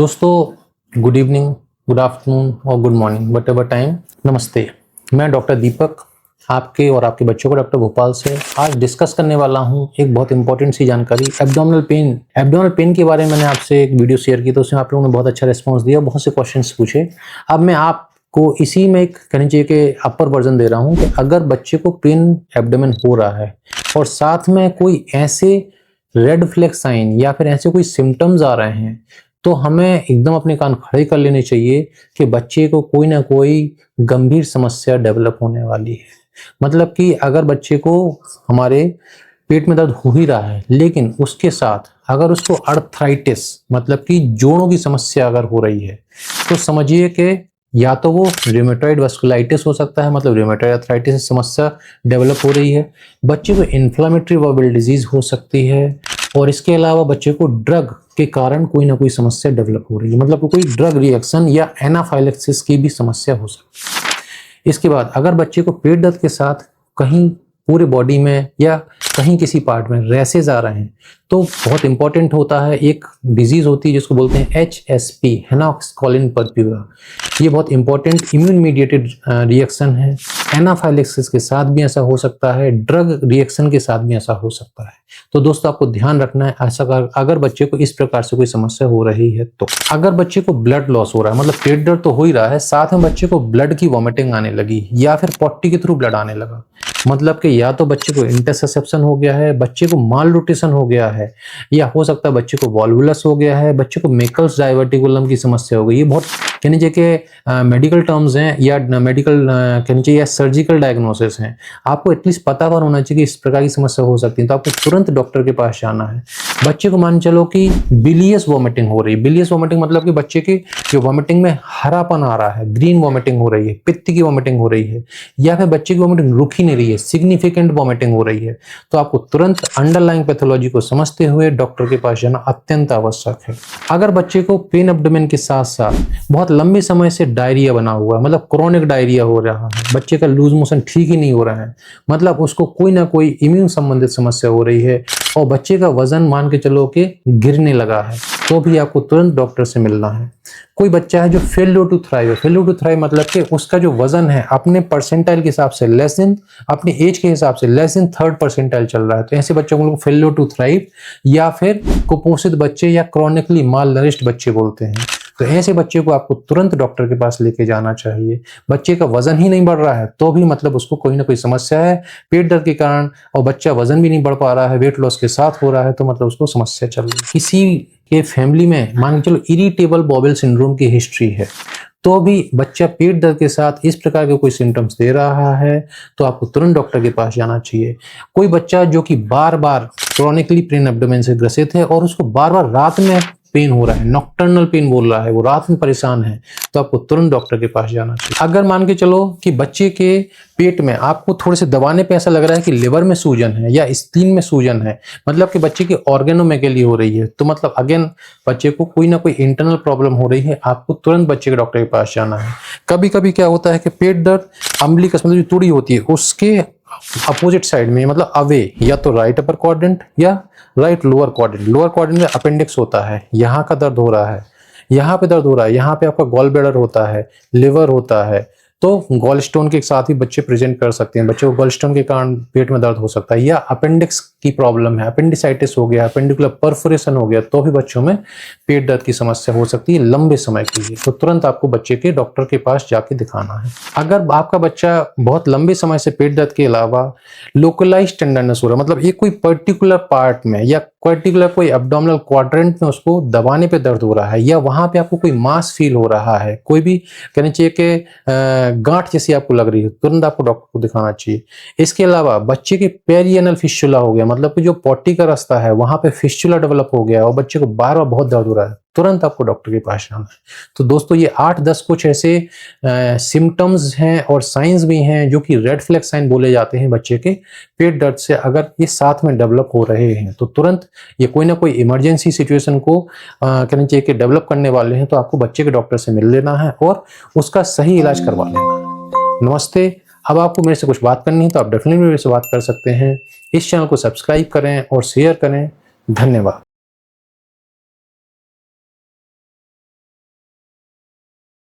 दोस्तों good evening, good afternoon और good morning what ever time. नमस्ते, मैं डॉक्टर दीपक आपके और आपके बच्चों को डॉक्टर भोपाल से आज डिस्कस करने वाला हूं एक बहुत इंपॉर्टेंट सी जानकारी एब्डोमिनल पेन। एब्डोमिनल पेन के बारे में मैंने आपसे एक वीडियो शेयर की तो उसमें आप लोगों ने बहुत अच्छा रिस्पॉन्स दिया, बहुत से क्वेश्चंस पूछे। अब मैं आपको इसी में एक कहना चाहिए कि अपर वर्जन दे रहा हूँ कि अगर बच्चे को पेन एब्डोमेन हो रहा है और साथ में कोई ऐसे रेड फ्लैग साइन या फिर ऐसे कोई सिम्टम्स आ रहे हैं तो हमें एकदम अपने कान खड़े कर लेने चाहिए कि बच्चे को कोई ना कोई गंभीर समस्या डेवलप होने वाली है। मतलब कि अगर बच्चे को हमारे पेट में दर्द हो ही रहा है लेकिन उसके साथ अगर उसको अर्थराइटिस मतलब कि जोड़ों की समस्या अगर हो रही है तो समझिए कि या तो वो रिमेटॉइड वास्कुलाइटिस हो सकता है, मतलब रिमेटॉइड अर्थराइटिस समस्या डेवलप हो रही है। बच्चे को इन्फ्लामेटरी बाउल डिजीज हो सकती है और इसके अलावा बच्चे को ड्रग के कारण कोई ना कोई समस्या डेवलप हो रही है, मतलब कोई ड्रग रिएक्शन या एनाफाइलेक्सिस की भी समस्या हो सकती है। इसके बाद अगर बच्चे को पेट दर्द के साथ कहीं पूरे बॉडी में या कहीं किसी पार्ट में रैसेज आ रहे हैं तो बहुत इंपॉर्टेंट होता है, एक डिजीज होती है जिसको बोलते हैं HSP, हेनॉक्स कॉलिन पर्प्यूरा। ये बहुत इंपॉर्टेंट इम्यून मीडिएटेड रिएक्शन है। एनाफाइलेक्सिस के साथ भी ऐसा हो सकता है, ड्रग रिएक्शन के साथ भी ऐसा हो सकता है। तो दोस्तों आपको ध्यान रखना है ऐसा अगर बच्चे को इस प्रकार से कोई समस्या हो रही है तो अगर बच्चे को ब्लड लॉस हो रहा है, मतलब पेट दर्द तो हो ही रहा है, साथ में बच्चे को ब्लड की वॉमिटिंग आने लगी या फिर पॉटी के थ्रू ब्लड आने लगा, मतलब कि या तो बच्चे को इंटरसेप्शन हो गया है, बच्चे को माल न्यूट्रिशन हो गया है, या हो सकता है बच्चे को वॉल्वुलस हो गया है, बच्चे को मेकल्स डाइवर्टिकुलम की समस्या हो गई। ये बहुत कहनी चाहिए कि मेडिकल टर्म्स हैं या मेडिकल कहनी चाहिए या सर्जिकल डायग्नोसिस हैं। आपको एटलीस्ट पता पर होना चाहिए कि इस प्रकार की समस्या हो सकती है तो आपको तुरंत डॉक्टर के पास जाना है। बच्चे को मान चलो कि बिलियस वॉमिटिंग हो रही है, बिलियस वॉमिटिंग मतलब कि बच्चे की जो वॉमिटिंग में हरापन आ रहा है, ग्रीन वॉमिटिंग हो रही है, पित्त की वॉमिटिंग हो रही है, या फिर बच्चे की वॉमिटिंग रुक ही नहीं रही है, सिग्निफिकेंट वॉमिटिंग हो रही है, तो आपको तुरंत अंडरलाइंग पैथोलॉजी को समझते हुए डॉक्टर के पास जाना अत्यंत आवश्यक है। अगर बच्चे को पेन एब्डोमेन के साथ साथ बहुत लंबे समय से डायरिया बना हुआ है, मतलब क्रोनिक डायरिया हो रहा है, बच्चे का लूज मोशन ठीक ही नहीं हो रहा है, मतलब उसको कोई ना कोई इम्यून संबंधित समस्या हो रही है और बच्चे का वजन मान के चलो कि गिरने लगा है, तो भी आपको तुरंत डॉक्टर से मिलना है। कोई बच्चा है जो फेल्योर टू थ्राइव है, फेल्योर टू थ्राइव मतलब कि उसका जो वजन है अपने परसेंटाइल के हिसाब से लेस देन, अपनी एज के हिसाब से लेस देन थर्ड परसेंटाइल चल रहा है, तो ऐसे बच्चों को फेल्योर टू थ्राइव या फिर कुपोषित बच्चे या क्रॉनिकली माल नरिश्ड बच्चे बोलते हैं। तो ऐसे बच्चे को आपको तुरंत डॉक्टर के पास लेके जाना चाहिए। बच्चे का वजन ही नहीं बढ़ रहा है तो भी मतलब उसको कोई ना कोई समस्या है पेट दर्द के कारण, और बच्चा वजन भी नहीं बढ़ पा रहा है, वेट लॉस के साथ हो रहा है, तो मतलब उसको समस्या चल रही है। किसी के फैमिली में मान के चलो इरिटेबल बॉवेल सिंड्रोम की हिस्ट्री है तो भी बच्चा पेट दर्द के साथ इस प्रकार के कोई सिम्टम्स दे रहा है तो आपको तुरंत डॉक्टर के पास जाना चाहिए। कोई बच्चा जो कि बार बार क्रॉनिकली पेन एब्डोमेन से ग्रसित है और उसको बार बार रात में पेन हो रहा है, नॉक्टर्नल पेन बोल रहा है, वो रात में परेशान है, तो आपको तुरंत डॉक्टर के पास जाना चाहिए। अगर मान के चलो कि बच्चे के पेट में आपको थोड़े से दबाने पे ऐसा लग रहा है कि लिवर में सूजन है या स्प्लीन में सूजन है, मतलब कि बच्चे की ऑर्गेनोमेगेली हो रही है, तो मतलब अगेन बच्चे को कोई ना कोई इंटरनल प्रॉब्लम हो रही है, आपको तुरंत बच्चे के डॉक्टर के पास जाना है। कभी कभी क्या होता है कि पेट दर्द अम्बिलिकस मतलब जो तूड़ी होती है उसके अपोजिट साइड में, मतलब अवे, या तो राइट अपर क्वाड्रेंट या right lower quadrant. Lower quadrant में अपेंडिक्स होता है, यहाँ का दर्द हो रहा है, यहाँ पे दर्द हो रहा है, यहाँ पे आपका गॉल ब्लैडर होता है, लिवर होता है, तो गॉल स्टोन के साथ भी बच्चे प्रेजेंट कर सकते हैं। बच्चे को गॉल स्टोन के कारण पेट में दर्द हो सकता है, या अपेंडिक्स की प्रॉब्लम है, अपेंडिसाइटिस हो गया, अपेंडिकुलर परफोरेशन हो गया, तो भी बच्चों में पेट दर्द की समस्या हो सकती है लंबे समय के लिए, तो तुरंत आपको बच्चे के डॉक्टर के पास जाके दिखाना है। अगर आपका बच्चा बहुत लंबे समय से पेट दर्द के अलावा लोकलाइज्ड टेंडरनेस हो रहा है, मतलब एक कोई पर्टिकुलर पार्ट में या पर्टिकुलर कोई एब्डोमिनल क्वाड्रेंट में उसको दबाने पे दर्द हो रहा है, या वहां पे आपको कोई मास फील हो रहा है, कोई भी कहना चाहिए कि गांठ जैसी आपको लग रही है, तुरंत आपको डॉक्टर को दिखाना चाहिए। इसके अलावा बच्चे के पेरिएनल फिस्चुला हो गया, मतलब कि जो पॉटी का रास्ता है वहां पे फिस्चुला डेवलप हो गया और बच्चे को बार बार बहुत दर्द हो रहा है, तुरंत आपको डॉक्टर के पास जाना है। तो दोस्तों ये 8-10 कुछ ऐसे सिम्टम्स हैं और साइंस भी हैं जो कि रेड फ्लैग साइन बोले जाते हैं बच्चे के पेट दर्द से अगर ये साथ में डेवलप हो रहे हैं, तो तुरंत ये कोई ना कोई इमरजेंसी सिचुएशन को कहना चाहिए कि डेवलप करने वाले हैं, तो आपको बच्चे के डॉक्टर से मिल लेना है और उसका सही इलाज करवा लेना है। नमस्ते। अब आपको मेरे से कुछ बात करनी है तो आप डेफिनेटली मेरे से बात कर सकते हैं। इस चैनल को सब्सक्राइब करें और शेयर करें। धन्यवाद।